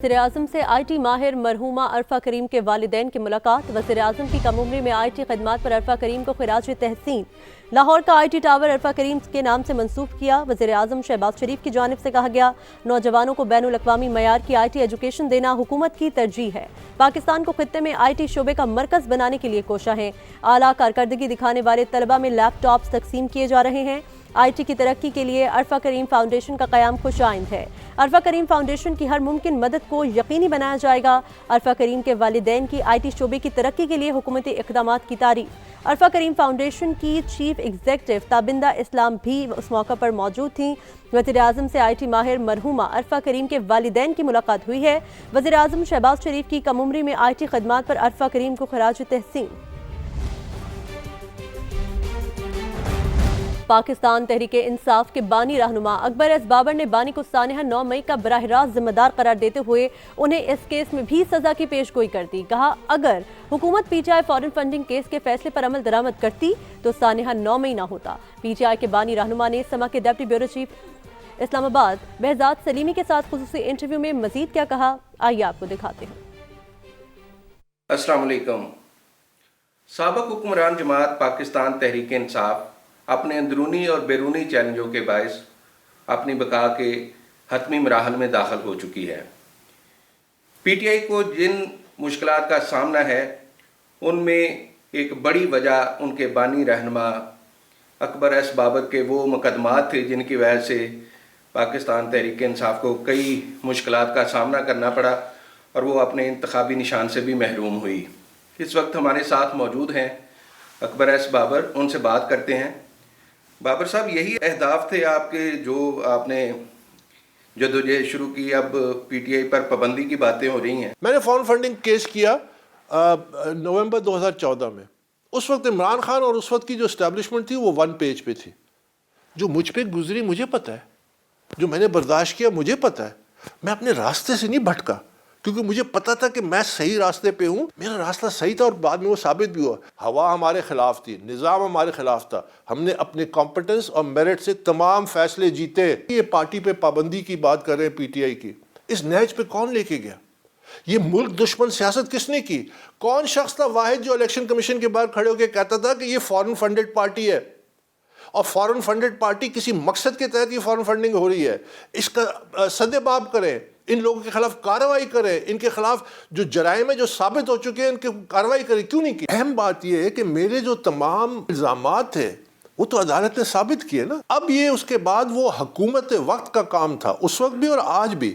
वज़ीर-ए-आज़म से IT माहिर मरहूमा अरफा करीम के वालिदैन की मुलाकात। वज़ीर-ए-आज़म की कम उम्री में IT खिदमात पर अरफा करीम को खिराज तहसीन। लाहौर का IT टावर अरफा करीम के नाम से मंसूब किया। वज़ीर-ए-आज़म शहबाज शरीफ की जानिब से कहा गया, नौजवानों को बैनुल अक़वामी मयार की IT एजुकेशन देना हुकूमत की तरजीह है। पाकिस्तान को खित्ते में IT शोबे का मरकज़ बनाने के लिए कोशा है। आला कारकर्दगी दिखाने वाले तलबा में लैपटॉप्स तकसीम किए जा रहे हैं। IT की तरक्की के लिए अरफा करीम फाउंडेशन का क़याम खुश आइंद है। अरफा करीम फाउंडेशन की हर मुमकिन मदद को यकीनी बनाया जाएगा। अरफा करीम के वालिदैन की IT शोबे की तरक्की के लिए हुकूमती इक़दामात की तारीफ। अरफा करीम फाउंडेशन की चीफ एग्जीक्यूटिव ताबिंदा इस्लाम भी उस मौका पर मौजूद थीं। वज़ीर-ए-आज़म से IT माहिर मरहूमा अरफा करीम के वालिदैन की मुलाकात हुई है। वज़ीर-ए-आज़म शहबाज शरीफ की कम उम्री में IT खिदमात पर अरफा करीम को खिराज तहसीन। पाकिस्तान तहरीके इंसाफ के बानी रहनुमा अकबर एस बाबर ने बानी को सानिहा 9 मई का बराह रास्त जिम्मेदार करार देते हुए उन्हें इस केस में भी सजा की पेशगोई कर दी। कहा, अगर हुकूमत PTI फॉरेन फंडिंग केस के फैसले पर अमल दरामद करती तो सानिहा 9 मई ना होता। PTI के बानी रहनुमा ने समा के deputy bureau chief Islamabad Behzad Salimi के साथ खुसूसी इंटरव्यू में मजीद क्या कहा, आइए आपको दिखाते हैं। अस्सलाम वालेकुम। साबिक हुक्मरान जमात पाकिस्तान तहरीक इंसाफ अपने अंदरूनी और बैरूनी चैलेंजों के बायस अपनी बका के हतमी मराहल में दाखिल हो चुकी है। PTI को जिन मुश्किलात का सामना है उनमें एक बड़ी वजह उनके बानी रहनुमा अकबर एस बाबर के वो मुकदमात थे जिनकी वजह से पाकिस्तान तहरीक इंसाफ को कई मुश्किलात का सामना करना पड़ा और वो अपने इंतखाबी निशान से भी महरूम हुई। इस वक्त हमारे साथ मौजूद हैं अकबर एस बाबर, उनसे बात करते हैं। बाबर साहब, यही अहदाफ थे आपके जो आपने जदोजहद शुरू की, अब PTI पर पाबंदी की बातें हो रही हैं? मैंने फॉरेन फंडिंग केस किया नवंबर 2014 में। उस वक्त इमरान खान और उस वक्त की जो इस्टेब्लिशमेंट थी वो 1 पेज पे थी। जो मुझ पे गुजरी मुझे पता है, जो मैंने बर्दाश्त किया मुझे पता है। मैं अपने रास्ते से नहीं भटका क्योंकि मुझे पता था कि मैं सही रास्ते पे हूँ। मेरा रास्ता सही था और बाद में वो साबित भी हुआ। हवा हमारे खिलाफ थी, निज़ाम हमारे खिलाफ था, हमने अपने कॉम्पिटेंस और मेरिट से तमाम फैसले जीते। ये पार्टी पे पाबंदी की बात कर रहे हैं PTI की, इस नहज पे कौन लेके गया? ये मुल्क दुश्मन सियासत किसने की? कौन शख्स था वाहिद जो इलेक्शन कमीशन के बाहर खड़े होकर कहता था कि ये फॉरेन फंडेड पार्टी है और फॉरेन फंडेड पार्टी किसी मकसद के तहत ये फॉरेन फंडिंग हो रही है, इसका सदेबाब करें, इन लोगों के खिलाफ कार्रवाई करें, इनके खिलाफ जो जराइम है जो साबित हो चुके हैं इनकी कार्रवाई करें। क्यों नहीं की? अहम बात यह है कि मेरे जो तमाम इल्जामात थे वो तो अदालत ने साबित किए ना। अब ये उसके बाद वो हुकूमत वक्त का काम था, उस वक्त भी और आज भी,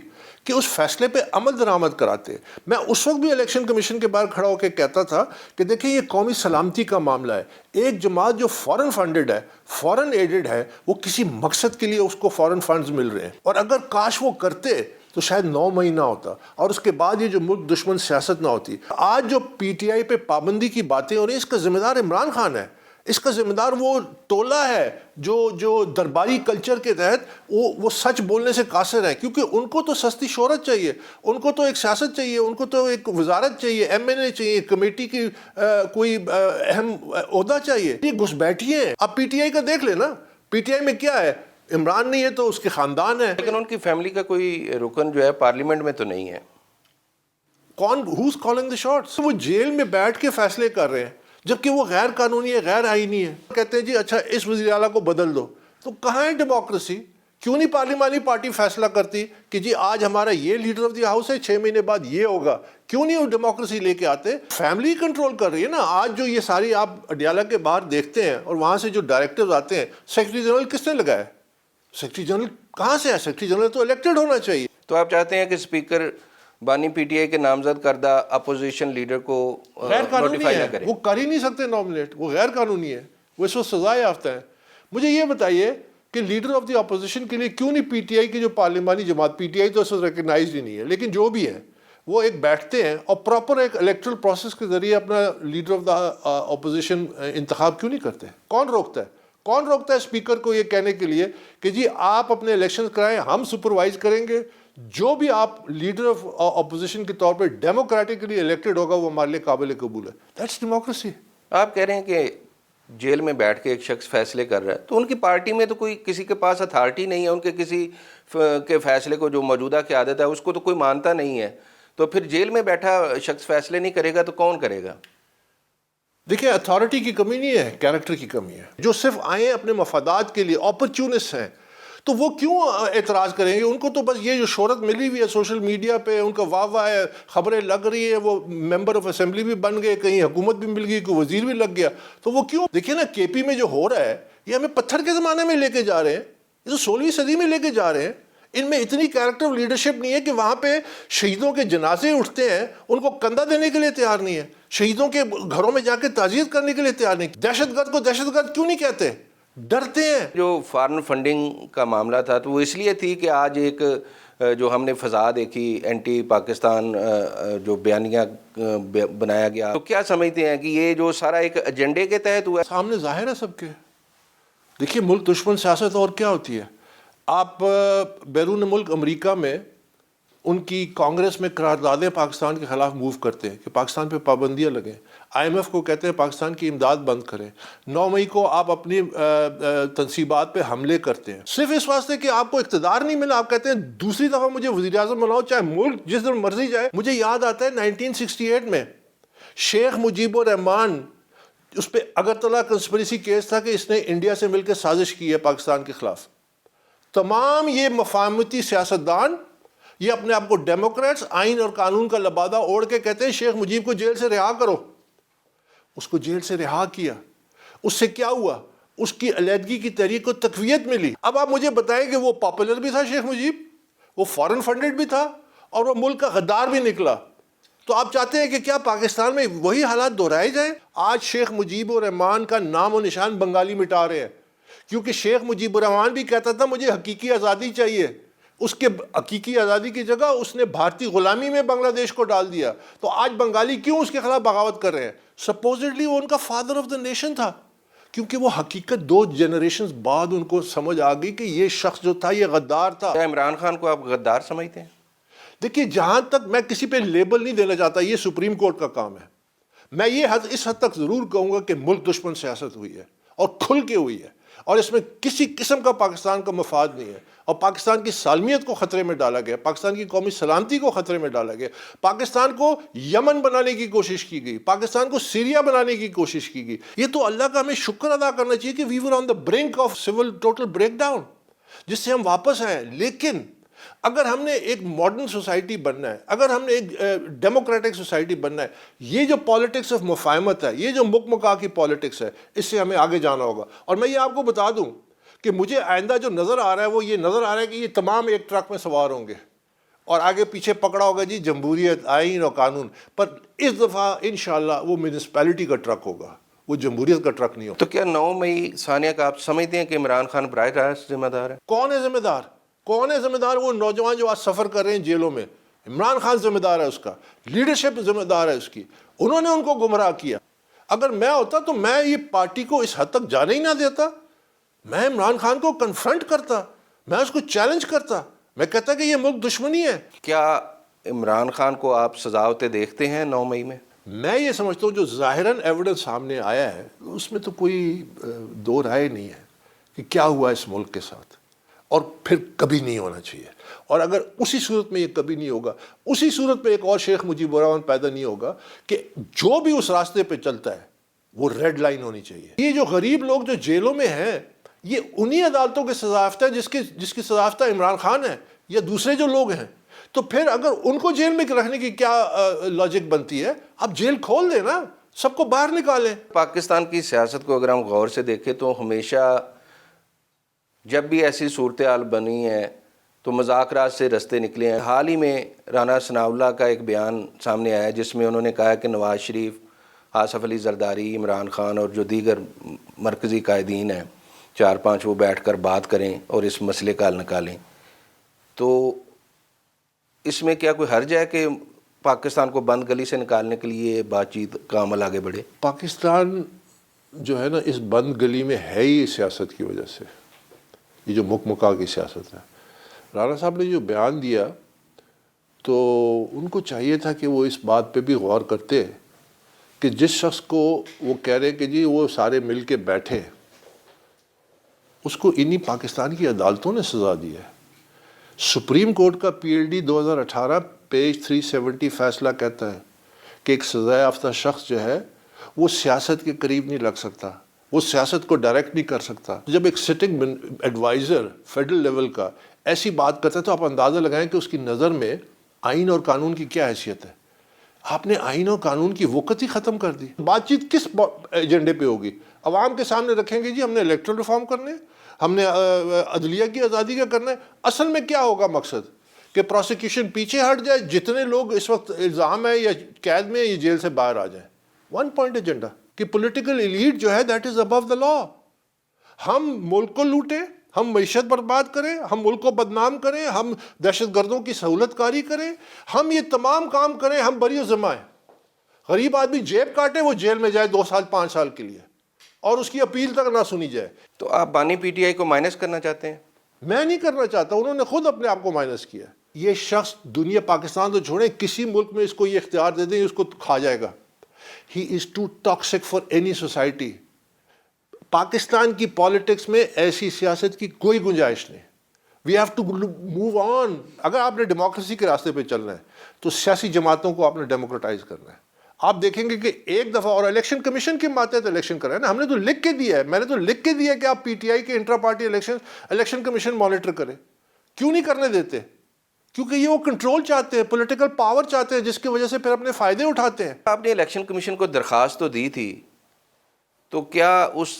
कि उस फैसले पे अमल दरामद कराते। मैं उस वक्त भी इलेक्शन कमीशन के बाहर खड़ा होकर कहता था कि देखिए ये कौमी सलामती का मामला है। एक जमात जो फॉरेन फंडेड है, फॉरेन एडेड है, वो किसी मकसद के लिए उसको फॉरेन फंड्स मिल रहे हैं, और अगर काश वो करते तो शायद 9 मई ना होता और उसके बाद ये जो मुल्क दुश्मन सियासत ना होती। आज जो PTI पे पाबंदी की बातें हो रही हैं, इसका जिम्मेदार इमरान खान है, इसका जिम्मेदार वो टोला है जो दरबारी कल्चर के तहत वो सच बोलने से कासिर है, क्योंकि उनको तो सस्ती शोहरत चाहिए, उनको तो एक सियासत चाहिए, उनको तो एक वजारत चाहिए, MNA चाहिए, कमेटी की कोई अहम ओहदा चाहिए। ये घुसपैठी है। अब PTI का देख लेना, PTI में क्या है? इमरान नहीं है तो उसके खानदान है, लेकिन उनकी फैमिली का कोई रुकन जो है पार्लियामेंट में तो नहीं है। कौन who's calling the shots? वो जेल में बैठ के फैसले कर रहे हैं जबकि वो गैर कानूनी है, गैर आईनी है। कहते हैं जी अच्छा इस वज़ीर आला को बदल दो, तो कहाँ है डेमोक्रेसी? क्यों नहीं पार्लियामानी पार्टी फैसला करती कि जी आज हमारा ये लीडर ऑफ द हाउस है, 6 महीने बाद ये होगा? क्यों नहीं वो डेमोक्रेसी लेके आते? फैमिली कंट्रोल कर रही है ना। आज जो ये सारी आप अडियाला के बाहर देखते हैं और वहाँ से जो डायरेक्टर्स आते हैं, सेक्रेटरी जनरल किसने लगाया? सेक्रेटरी जनरल कहाँ से है? सेक्रेटरी जनरल तो इलेक्टेड होना चाहिए। तो आप चाहते हैं कि स्पीकर बानी PTI के नामजद करदा अपोजिशन लीडर को नोटिफाई ना करें? वो कर ही नहीं सकते नॉमिनेट, वो गैर कानूनी है, वो इसको सजा याफ्ता है। मुझे ये बताइए कि लीडर ऑफ द अपोजिशन के लिए क्यों नहीं PTI की जो पार्लियामानी जमात, PTI तो इसको रिकगनाइज ही नहीं है, लेकिन जो भी है वो एक बैठते हैं और प्रॉपर एक इलेक्ट्रल प्रोसेस के जरिए अपना लीडर ऑफ द अपोजिशन इंतखाब क्यों नहीं करते? कौन रोकता है? कौन रोकता है स्पीकर को ये कहने के लिए कि जी आप अपने इलेक्शन कराएं, हम सुपरवाइज करेंगे, जो भी आप लीडर ऑफ अपोजिशन के तौर पे डेमोक्रेटिकली इलेक्टेड होगा वो हमारे लिए काबिल कबूल है। That's democracy. आप कह रहे हैं कि जेल में बैठ के एक शख्स फैसले कर रहा है, तो उनकी पार्टी में तो कोई किसी के पास अथॉरिटी नहीं है, उनके किसी के फैसले को जो मौजूदा क़यादत है उसको तो कोई मानता नहीं है, तो फिर जेल में बैठा शख्स फैसले नहीं करेगा तो कौन करेगा? देखिए, अथॉरिटी की कमी नहीं है, कैरेक्टर की कमी है। जो सिर्फ आए अपने मफादात के लिए, अपॉर्चुनिस्ट हैं, तो वो क्यों एतराज़ करेंगे? उनको तो बस ये जो शोहरत मिली हुई है सोशल मीडिया पे, उनका वाह है, खबरें लग रही है, वो मेंबर ऑफ असेंबली भी बन गए, कहीं हुकूमत भी मिल गई, कोई वजीर भी लग गया, तो वो क्यों? देखिए ना, केपी में जो हो रहा है ये हमें पत्थर के ज़माने में लेके जा रहे हैं, ये तो 16वीं सदी में लेके जा रहे हैं। इनमें इतनी कैरेक्टर ऑफ लीडरशिप नहीं है कि वहाँ पे शहीदों के जनाजे उठते हैं, उनको कंधा देने के लिए तैयार नहीं है, शहीदों के घरों में जाके ताज़ियत करने के लिए तैयार नहीं। दहशतगर्द को दहशतगर्द क्यों नहीं कहते? डरते हैं। जो फॉरेन फंडिंग का मामला था तो वो इसलिए थी कि आज एक जो हमने फ़ज़ा देखी एंटी पाकिस्तान जो बयानिया बनाया गया, तो क्या समझते हैं कि ये जो सारा एक एजेंडे के तहत हुआ? सामने जाहिर है सबके। देखिए, मुल्क दुश्मन सियासत और क्या होती है? आप बैरून मुल्क अमेरिका में उनकी कांग्रेस में करारदादें पाकिस्तान के ख़िलाफ़ मूव करते हैं कि पाकिस्तान पे पाबंदियाँ लगें, IMF को कहते हैं पाकिस्तान की इमदाद बंद करें, 9 मई को आप अपनी तनसीबात पे हमले करते हैं सिर्फ इस वास्ते कि आपको इक़्तिदार नहीं मिला। आप कहते हैं दूसरी दफ़ा मुझे वज़ीर-ए-आज़म बनाओ, चाहे मुल्क जिस दिन मर्जी जाए। मुझे याद आता है 1968 में शेख मुजीबुर रहमान, उस पर अगरतला कंस्पिरेसी केस था कि इसने इंडिया से मिलकर साजिश की है पाकिस्तान के ख़िलाफ़। तमाम ये मफाहमती सियासतदान, ये अपने आप को डेमोक्रेट्स, आइन और कानून का लबादा ओढ़ के कहते हैं शेख मुजीब को जेल से रिहा करो। उसको जेल से रिहा किया, उससे क्या हुआ? उसकी अलहदगी की तहरीक को तक़वियत मिली। अब आप मुझे बताएं कि वो पॉपुलर भी था शेख मुजीब, वो फॉरेन फंडेड भी था, और वो मुल्क का गद्दार भी निकला। तो आप चाहते हैं कि क्या पाकिस्तान में वही हालात दोहराए जाएं? आज शेख मुजीबुर रहमान का नाम और निशान बंगाली मिटा रहे हैं, क्योंकि शेख मुजीबुर रहमान भी कहता था मुझे हकीकी आज़ादी चाहिए। उसके हकीकी आज़ादी की जगह उसने भारतीय ग़ुलामी में बांग्लादेश को डाल दिया। तो आज बंगाली क्यों उसके खिलाफ बगावत कर रहे हैं? सपोजिटली वो उनका फादर ऑफ द नेशन था, क्योंकि वो हकीकत 2 जनरेशन बाद उनको समझ आ गई कि ये शख्स जो था ये गद्दार था। क्या इमरान खान को आप गद्दार समझते हैं? देखिए, जहाँ तक मैं किसी पे लेबल नहीं देना चाहता, ये सुप्रीम कोर्ट का काम है। मैं ये इस हद तक ज़रूर कहूँगा कि मुल्क दुश्मन सियासत हुई है और खुल के हुई है, और इसमें किसी किस्म का पाकिस्तान का मफाद नहीं है, और पाकिस्तान की सालमियत को ख़तरे में डाला गया, पाकिस्तान की कौमी सलामती को ख़तरे में डाला गया, पाकिस्तान को यमन बनाने की कोशिश की गई, पाकिस्तान को सीरिया बनाने की कोशिश की गई। ये तो अल्लाह का हमें शुक्र अदा करना चाहिए कि we were on the brink of civil total breakdown, जिससे हम वापस आए। लेकिन अगर हमने एक मॉडर्न सोसाइटी बनना है, अगर हमने एक डेमोक्रेटिक सोसाइटी बनना है, ये जो पॉलिटिक्स ऑफ मुफाहमत है, ये जो मुकमुका की पॉलिटिक्स है, इससे हमें आगे जाना होगा। और मैं ये आपको बता दूं कि मुझे आइंदा जो नज़र आ रहा है वो ये नज़र आ रहा है कि ये तमाम एक ट्रक में सवार होंगे और आगे पीछे पकड़ा होगा जी जमहूरियत, आइन और कानून, पर इस दफ़ा इंशाअल्लाह वो म्यूनिसिपैलिटी का ट्रक होगा, वो जमहूरियत का ट्रक नहीं होगा। तो क्या 9 मई सानिया का आप समझते हैं कि इमरान खान बराह रास्त जिम्मेदार है? कौन है जिम्मेदार? कौन है जिम्मेदार? वो नौजवान जो आज सफ़र कर रहे हैं जेलों में, इमरान खान जिम्मेदार है उसका, लीडरशिप जिम्मेदार है उसकी। उन्होंने उनको गुमराह किया। अगर मैं होता तो मैं ये पार्टी को इस हद तक जाने ही ना देता। मैं इमरान खान को कन्फ्रंट करता, मैं उसको चैलेंज करता, मैं कहता कि ये मुल्क दुश्मनी है। क्या इमरान खान को आप सजावटें देखते हैं 9 मई में? मैं ये समझता हूँ जो ज़ाहिरन एविडेंस सामने आया है उसमें तो कोई दो राय नहीं है कि क्या हुआ इस मुल्क के साथ, और फिर कभी नहीं होना चाहिए। और अगर उसी सूरत में ये कभी नहीं होगा, उसी सूरत में एक और शेख मुजीबुर रहमान पैदा नहीं होगा कि जो भी उस रास्ते पे चलता है वो रेड लाइन होनी चाहिए। ये जो गरीब लोग जो जेलों में हैं, ये उन्हीं अदालतों की सजाफत है जिसकी सजाफत इमरान खान है या दूसरे जो लोग हैं। तो फिर अगर उनको जेल में रखने की क्या लॉजिक बनती है? आप जेल खोल दें ना, सबको बाहर निकालें। पाकिस्तान की सियासत को अगर हम गौर से देखें तो हमेशा जब भी ऐसी सूरत हाल बनी है तो मज़ाकरात से रस्ते निकले हैं। हाल ही में राना सनाउल्लाह का एक बयान सामने आया जिसमें उन्होंने कहा कि नवाज़ शरीफ, आसफ़ अली ज़रदारी, इमरान खान और जो दीगर मरकज़ी कायदीन हैं 4-5 वो बैठ कर बात करें और इस मसले का हल निकालें। तो इसमें क्या कोई हर्ज है कि पाकिस्तान को बंद गली से निकालने के लिए बातचीत का अमल आगे बढ़े? पाकिस्तान जो है ना इस बंद गली में है ही सियासत की वजह से, ये जो मुकमुका की सियासत है। राना साहब ने जो बयान दिया तो उनको चाहिए था कि वो इस बात पे भी गौर करते کہ جس شخص کو وہ کہہ رہے کہ جی وہ سارے مل کے بیٹھے، اس کو انہی پاکستان کی عدالتوں نے سزا دی ہے۔ سپریم کورٹ کا PLD 2018 پیج 370 فیصلہ کہتا ہے کہ ایک سزا یافتہ شخص جو ہے وہ سیاست کے قریب نہیں لگ سکتا، وہ سیاست کو ڈائریکٹ نہیں کر سکتا۔ جب ایک سٹنگ ایڈوائزر فیڈرل لیول کا ایسی بات کرتا ہے تو آپ اندازہ لگائیں کہ اس کی نظر میں آئین اور قانون کی کیا حیثیت ہے۔ آپ نے آئین اور قانون کی وقت ہی ختم کر دی۔ بات چیت کس ایجنڈے پہ ہوگی؟ عوام کے سامنے رکھیں گے جی ہم نے الیکٹرل ریفارم کرنے، ہم نے عدلیہ کی آزادی کا کرنا ہے۔ اصل میں کیا ہوگا مقصد؟ کہ پروسیکیوشن پیچھے ہٹ جائے، جتنے لوگ اس وقت الزام ہے یا قید میں یا جیل سے باہر آ جائیں۔ ون پوائنٹ ایجنڈا کہ پولیٹیکل ایلیٹ جو ہے دیٹ از ابو دا لا۔ ہم ملک کو لوٹیں، ہم معیشت برباد کریں، ہم ملک کو بدنام کریں، ہم دہشت گردوں کی سہولت کاری کریں، ہم یہ تمام کام کریں، ہم بری و ذمہ ہیں۔ غریب آدمی جیب کاٹے، وہ جیل میں جائے 2 سال 5 سال کے لیے اور اس کی اپیل تک نہ سنی جائے۔ تو آپ بانی PTI کو مائنس کرنا چاہتے ہیں؟ میں نہیں کرنا چاہتا، انہوں نے خود اپنے آپ کو مائنس کیا۔ یہ شخص دنیا پاکستان تو چھوڑیں، کسی ملک میں اس کو یہ اختیار دے دیں اس کو کھا جائے گا۔ He is too toxic for any society. Pakistan کی پالیٹکس میں ایسی سیاست کی کوئی گنجائش نہیں۔ We have to move on. اگر آپ نے ڈیموکریسی کے راستے پہ چلنا ہے تو سیاسی جماعتوں کو آپ نے ڈیموکریٹائز کرنا ہے۔ آپ دیکھیں گے کہ ایک دفعہ، اور الیکشن کمیشن کے ماتحت الیکشن کریں نا، ہم نے تو لکھ کے دیا ہے، میں نے تو لکھ کے دیا کہ آپ PTI کے intra party election commission monitor کریں۔ کیوں نہیں کرنے دیتے؟ کیونکہ یہ وہ کنٹرول چاہتے ہیں، پولیٹیکل پاور چاہتے ہیں، جس کی وجہ سے پھر اپنے فائدے اٹھاتے ہیں۔ آپ نے الیکشن کمیشن کو درخواست تو دی تھی، تو کیا اس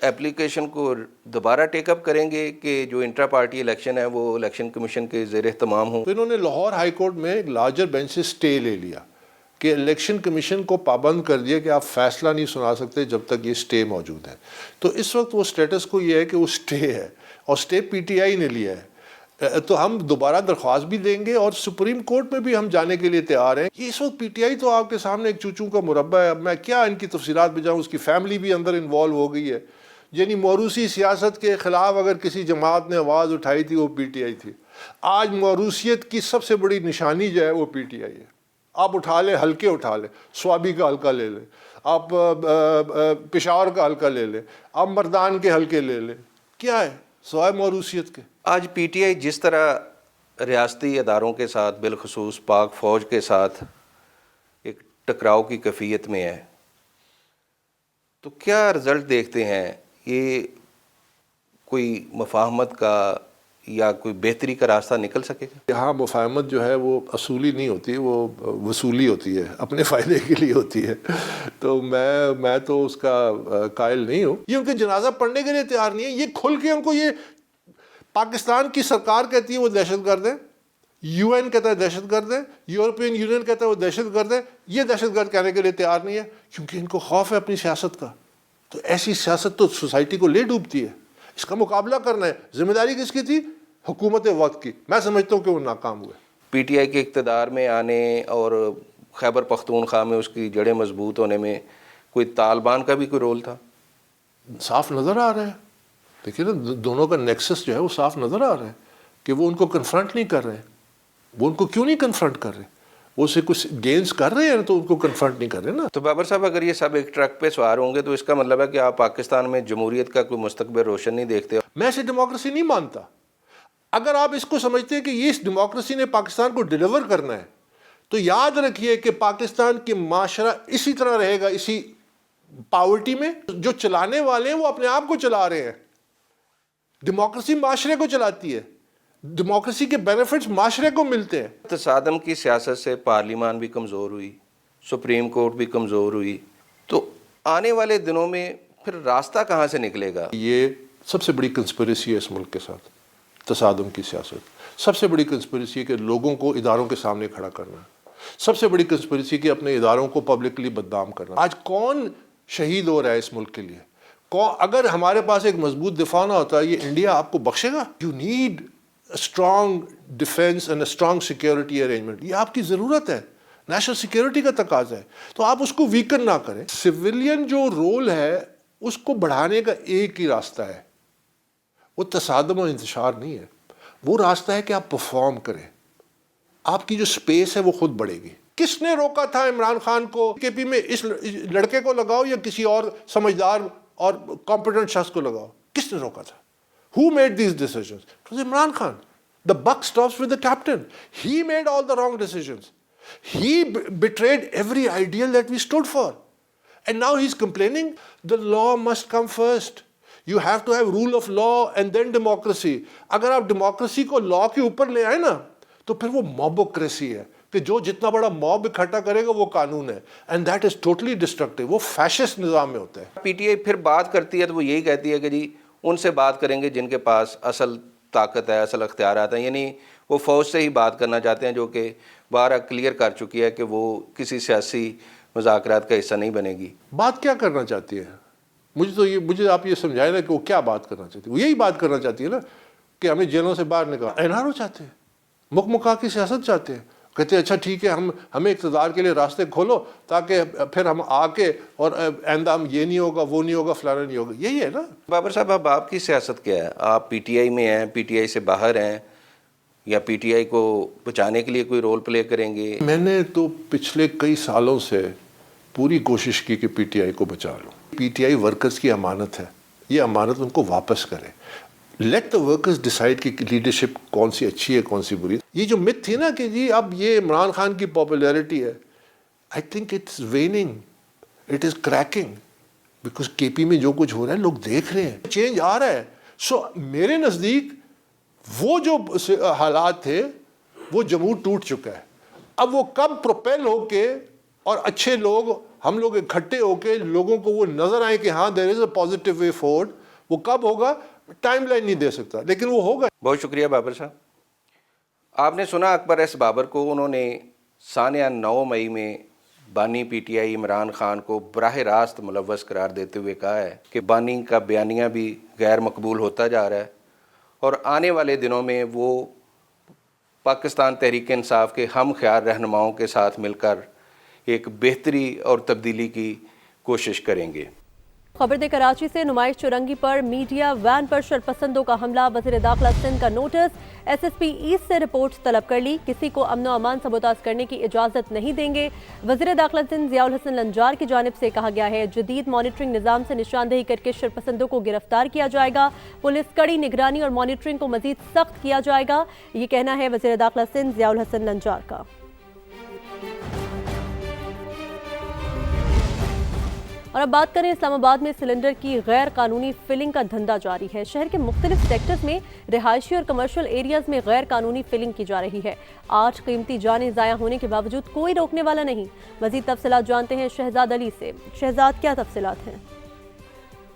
ایپلیکیشن کو دوبارہ ٹیک اپ کریں گے کہ جو انٹرا پارٹی الیکشن ہے وہ الیکشن کمیشن کے زیر اہتمام ہوں؟ تو انہوں نے لاہور ہائی کورٹ میں ایک لارجر بینچ سے اسٹے لے لیا کہ الیکشن کمیشن کو پابند کر دیا کہ آپ فیصلہ نہیں سنا سکتے جب تک یہ اسٹے موجود ہے۔ تو اس وقت وہ اسٹیٹس کو یہ ہے کہ وہ اسٹے ہے، اور اسٹے PTI نے لیا ہے۔ تو ہم دوبارہ درخواست بھی دیں گے اور سپریم کورٹ میں بھی ہم جانے کے لیے تیار ہیں۔ اس وقت PTI تو آپ کے سامنے ایک چوچوں کا مربع ہے۔ اب میں کیا ان کی تفصیلات میں جاؤں، اس کی فیملی بھی اندر انوالو ہو گئی ہے۔ یعنی موروثی سیاست کے خلاف اگر کسی جماعت نے آواز اٹھائی تھی وہ PTI تھی۔ آج موروثیت کی سب سے بڑی نشانی جو ہے وہ PTI ہے۔ آپ اٹھا لیں، حلقے اٹھا لیں، سوابی کا حلقہ لے لیں، آپ پشاور کا حلقہ لے لیں، آپ مردان کے حلقے لے لیں، کیا ہے سوائے موروثیت کے؟ آج PTI جس طرح ریاستی اداروں کے ساتھ، بالخصوص پاک فوج کے ساتھ ایک ٹکراؤ کی کیفیت میں ہے، تو کیا رزلٹ دیکھتے ہیں؟ یہ کوئی مفاہمت کا یا کوئی بہتری کا راستہ نکل سکے گا؟ یہاں مفاہمت جو ہے وہ اصولی نہیں ہوتی، وہ وصولی ہوتی ہے، اپنے فائدے کے لیے ہوتی ہے۔ تو میں تو اس کا قائل نہیں ہوں۔ یہ ان کے جنازہ پڑھنے کے لیے تیار نہیں ہے۔ یہ کھل کے ان کو، یہ پاکستان کی سرکار کہتی ہے وہ دہشت گرد ہیں، UN کہتا ہے دہشت گرد ہیں، یورپین یونین کہتا ہے وہ دہشت گرد ہیں، یہ دہشت گرد کہنے کے لیے تیار نہیں ہے کیونکہ ان کو خوف ہے اپنی سیاست کا۔ تو ایسی سیاست تو سوسائٹی کو لے ڈوبتی ہے۔ اس کا مقابلہ کرنا ہے، ذمہ داری کس کی تھی؟ حکومت وقت کی۔ میں سمجھتا ہوں کہ وہ ناکام ہوئے۔ PTI کے اقتدار میں آنے اور خیبر پختونخوا میں اس کی جڑیں مضبوط ہونے میں کوئی طالبان کا بھی کوئی رول تھا؟ صاف نظر آ رہا ہے، دیکھیے نا، دونوں کا نیکسس جو ہے وہ صاف نظر آ رہا ہے کہ وہ ان کو کنفرنٹ نہیں کر رہے۔ وہ ان کو کیوں نہیں کنفرنٹ کر رہے؟ وہ اسے کچھ گینز کر رہے ہیں تو ان کو کنفرنٹ نہیں کر رہے نا۔ تو بابر صاحب، اگر یہ سب ایک ٹرک پہ سوار ہوں گے تو اس کا مطلب ہے کہ آپ پاکستان میں جمہوریت کا کوئی مستقبل روشن نہیں دیکھتے؟ میں اسے ڈیموکریسی نہیں مانتا۔ اگر آپ اس کو سمجھتے ہیں کہ یہ اس ڈیموکریسی نے پاکستان کو ڈیلیور کرنا ہے تو یاد رکھیے کہ پاکستان کی معاشرہ اسی طرح رہے گا، اسی پاورٹی میں۔ جو چلانے والے ہیں وہ اپنے آپ کو چلا رہے ہیں۔ ڈیموکریسی معاشرے کو چلاتی ہے، ڈیموکریسی کے بینیفٹس معاشرے کو ملتے ہیں۔ تصادم کی سیاست سے پارلیمان بھی کمزور ہوئی، سپریم کورٹ بھی کمزور ہوئی، تو آنے والے دنوں میں پھر راستہ کہاں سے نکلے گا؟ یہ سب سے بڑی کنسپریسی ہے اس ملک کے ساتھ، تصادم کی سیاست۔ سب سے بڑی کنسپریسی ہے کہ لوگوں کو اداروں کے سامنے کھڑا کرنا۔ سب سے بڑی کنسپریسی کہ اپنے اداروں کو پبلکلی بدنام کرنا۔ آج کون شہید ہو رہا ہے اس ملک کے لیے؟ اگر ہمارے پاس ایک مضبوط دفاع نہ ہوتا، یہ انڈیا آپ کو بخشے گا؟ You need strong defence and strong security arrangement. یہ آپ کی ضرورت ہے، نیشنل سیکیورٹی کا تقاضا ہے۔ تو آپ اس کو ویکن نہ کریں۔ سویلین جو رول ہے اس کو بڑھانے کا ایک ہی راستہ ہے، وہ تصادم اور انتشار نہیں ہے، وہ راستہ ہے کہ آپ پرفارم کریں۔ آپ کی جو سپیس ہے وہ خود بڑھے گی۔ کس نے روکا تھا عمران خان کو کے پی میں اس لڑکے کو لگاؤ یا کسی اور سمجھدار اور کمپیٹنٹ شخص کو لگاؤ؟ کس نے روکا تھا؟ Who made these decisions? It was Imran Khan. The buck stops with the captain. He made all the wrong decisions. He betrayed every ideal that we stood for. And now he's complaining, the law must come first. You have to have rule of law and then democracy. اگر آپ democracy کو لا کے اوپر لے آئے نا تو پھر وہ موبوکریسی ہے کہ جو جتنا بڑا موب اکٹھا کرے گا وہ قانون ہے. And that is totally destructive. وہ فیشسٹ نظام میں ہوتا ہے. پی ٹی آئی پھر بات کرتی ہے تو وہ یہی کہتی ہے کہ جی ان سے بات کریں گے جن کے پاس اصل طاقت ہے, اصل اختیارات ہیں. یعنی وہ فوج سے ہی بات کرنا چاہتے ہیں جو کہ بارہ کلیئر کر چکی ہے کہ وہ کسی سیاسی مذاکرات کا حصہ نہیں بنے گی. بات کیا کرنا چاہتی ہے؟ مجھے آپ یہ سمجھائیں نا کہ وہ کیا بات کرنا چاہتی ہے. وہ یہی بات کرنا چاہتی ہے نا کہ ہمیں جیلوں سے باہر نکال. این آر او چاہتے ہیں, مکا کی سیاست چاہتے ہیں. کہتے ہیں اچھا ٹھیک ہے, ہمیں اقتدار کے لیے راستے کھولو تاکہ پھر ہم آ کے اور آئندہ ہم یہ نہیں ہوگا, وہ نہیں ہوگا, فلانا نہیں ہوگا. یہی ہے نا. بابر صاحب, اب آپ کی سیاست کیا ہے؟ آپ پی ٹی آئی میں ہیں, پی ٹی آئی سے باہر ہیں, یا پی ٹی آئی کو بچانے کے لیے کوئی رول پلے کریں گے؟ میں نے تو پچھلے کئی سالوں سے پوری کوشش کی کہ پی ٹی آئی کو بچا لوں. پی ٹی آئی ورکرز کی امانت ہے, یہ امانت ان کو واپس کریں. لیٹ دا ورکرز ڈیسائیڈ کہ لیڈرشپ کون سی اچھی ہے کون سی بری. یہ جو مت تھی نا کہ جی اب یہ عمران خان کی پاپولیرٹی ہے, I think it's waning, it is cracking, because K P میں جو کچھ ہو رہا ہے لوگ دیکھ رہے ہیں, چینج آ رہا ہے. سو میرے نزدیک وہ جو حالات تھے وہ جمہور ٹوٹ چکا ہے. اب وہ کب پروپیل ہو کے اور اچھے لوگ ہم لوگ اکٹھے ہو کے لوگوں کو وہ نظر آئے کہ ہاں دیر از اے پازیٹیو وے فارورڈ, وہ کب ہوگا ٹائم لائن نہیں دے سکتا, لیکن وہ ہوگا. بہت شکریہ بابر صاحب. آپ نے سنا اکبر ایس بابر کو, انہوں نے سانیہ 9 مئی میں بانی P T I Imran Khan کو براہ راست ملوث قرار دیتے ہوئے کہا ہے کہ بانی کا بیانیہ بھی غیر مقبول ہوتا جا رہا ہے اور آنے والے دنوں میں وہ پاکستان تحریک انصاف کے ہم خیال رہنماؤں کے ساتھ مل کر ایک بہتری اور تبدیلی کی کوشش کریں گے. خبر دے کراچی سے نمائش چورنگی پر میڈیا وین پر شرپسندوں کا حملہ, وزیر داخلہ سندھ کا notice, S S P east سے رپورٹس طلب کر لی, کسی کو امن و امان سبوتاژ کرنے کی اجازت نہیں دیں گے. وزیر داخلہ سندھ ضیاء الحسن لنجار کی جانب سے کہا گیا ہے جدید مانیٹرنگ نظام سے نشاندہی کر کے شرپسندوں کو گرفتار کیا جائے گا. پولیس کڑی نگرانی اور مانیٹرنگ کو مزید سخت کیا جائے گا, یہ کہنا ہے وزیر داخلہ سندھ ضیاء الحسن لنجار کا. اور اب بات کریں اسلام آباد میں سلنڈر کی غیر قانونی فلنگ کا دھندا جاری ہے. شہر کے مختلف سیکٹرز میں رہائشی اور کمرشل ایریاز میں غیر قانونی فلنگ کی جا رہی ہے. 8 قیمتی جانیں ضائع ہونے کے باوجود کوئی روکنے والا نہیں. مزید تفصیلات جانتے ہیں شہزاد علی سے. شہزاد, کیا تفصیلات ہیں؟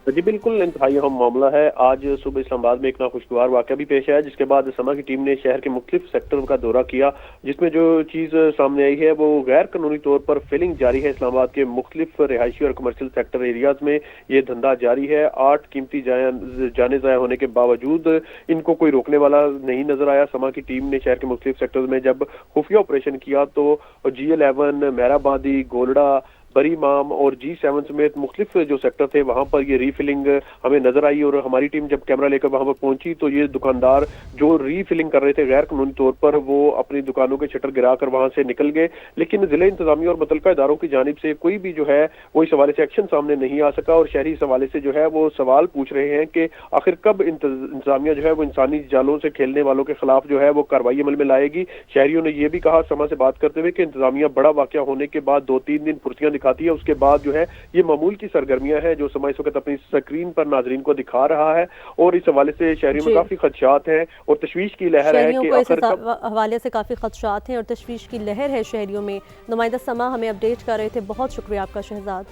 جی بالکل انتہائی اہم معاملہ ہے. آج صبح اسلام آباد میں ایک ناخوشگوار واقعہ بھی پیش آیا, جس کے بعد سما کی ٹیم نے شہر کے مختلف سیکٹر کا دورہ کیا, جس میں جو چیز سامنے آئی ہے وہ غیر قانونی طور پر فلنگ جاری ہے. اسلام آباد کے مختلف رہائشی اور کمرشل سیکٹر ایریاز میں یہ دھندا جاری ہے. 8 قیمتی جانیں ضائع ہونے کے باوجود ان کو کوئی روکنے والا نہیں نظر آیا. سما کی ٹیم نے شہر کے مختلف سیکٹر میں جب خفیہ آپریشن کیا تو G11, مہرآبادی, گولڑا, بری مام اور G7 سمیت مختلف جو سیکٹر تھے وہاں پر یہ ری فلنگ ہمیں نظر آئی. اور ہماری ٹیم جب کیمرہ لے کر وہاں پر پہنچی تو یہ دکاندار جو ری فلنگ کر رہے تھے غیر قانونی طور پر, وہ اپنی دکانوں کے شٹر گرا کر وہاں سے نکل گئے. لیکن ضلع انتظامیہ اور متعلقہ اداروں کی جانب سے کوئی بھی جو ہے وہ اس حوالے سے ایکشن سامنے نہیں آ سکا. اور شہری اس حوالے سے جو ہے وہ سوال پوچھ رہے ہیں کہ آخر کب انتظامیہ جو ہے وہ انسانی جالوں سے کھیلنے والوں کے خلاف جو ہے وہ کارروائی عمل میں لائے گی. شہریوں نے یہ بھی کہا سما سے بات کرتے ہوئے کہ انتظامیہ بڑا واقعہ ہونے کے بعد 2-3 دن پھرتیاں دکھاتی ہے, اس کے بعد جو ہے یہ معمول کی سرگرمیاں ہیں جو سما اس وقت اپنی سکرین پر ناظرین کو دکھا رہا ہے. اور اس حوالے سے شہریوں میں کافی خدشات ہیں اور تشویش کی لہر ہے کہ اس حوالے سے کافی خدشات ہیں اور تشویش کی لہر ہے شہریوں میں. نمائندہ سما ہمیں اپڈیٹ کر رہے تھے, بہت شکریہ آپ کا شہزاد.